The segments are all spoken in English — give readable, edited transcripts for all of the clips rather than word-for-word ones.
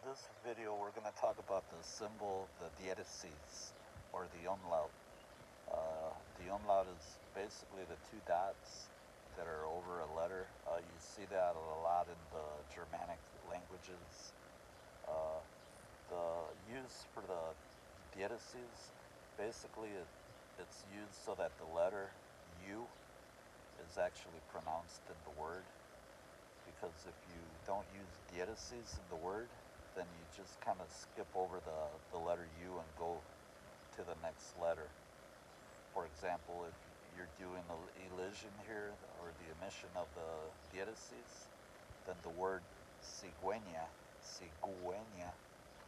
this video we're going to talk about the symbol, the dièresis, or the umlaut. The umlaut is basically the two dots that are over a letter. You see that a lot in the Germanic languages. The use for the dièresis, basically it's used so that the letter U is actually pronounced in the word. Because if you don't use dièresis in the word, then you just kind of skip over the letter U and go to the next letter. For example, if you're doing the elision here, or the omission of the dièresis, then the word cigüeña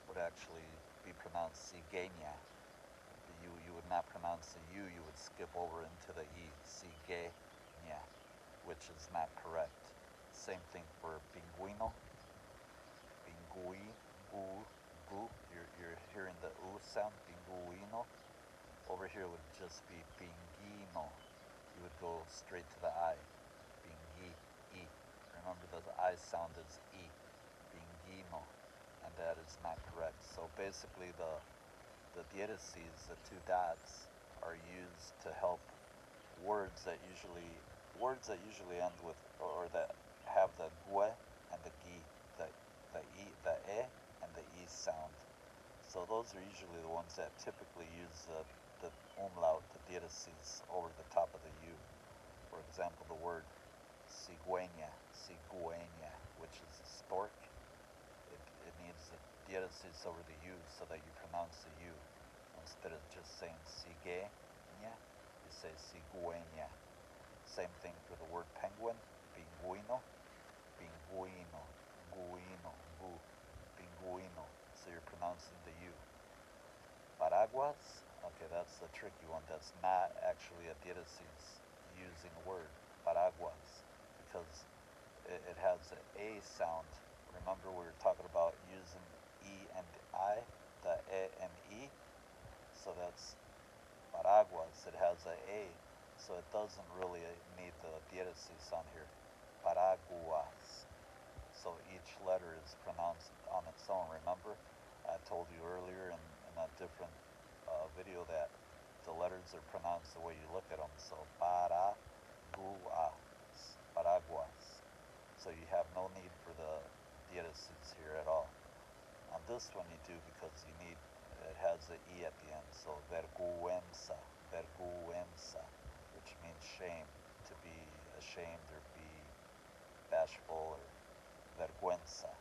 would actually be pronounced cigüeña. You would not pronounce the U, you would skip over into the E, cigüeña, which is not correct. Same thing for pingüino, you're hearing the U sound, pingüino. Over here would just be pinguino. You would go straight to the I, pingui. Remember the I sound is E, pinguino, and that is not correct. So basically the dièresis, the two dots, are used to help words that usually end with, or that have the gue and the gi, the e and the e sound. So those are usually the ones that typically use the umlaut, the dièresis, over the top of the U. For example, the word cigüeña, which is a stork. It needs the dièresis over the U so that you pronounce the U. Instead of just saying cigüeña, you say cigüeña. Same thing for the word penguin, pingüino, pinguino. So you're pronouncing the U. Paraguas, okay, that's the tricky one. That's not actually a dièresis using a word, paraguas, because it has an A sound. Remember we were talking about using E and I, the E and E? So that's paraguas, it has an A, so it doesn't really need the dièresis on here. Paraguas. So each letter is pronounced on its own. Remember, I told you earlier in a different video that the letters are pronounced the way you look at them. So paraguas. So you have no need for the dièresis here at all. On this one you do, because it has the E at the end. So vergüenza, which means shame, to be ashamed or be bashful, or vergüenza.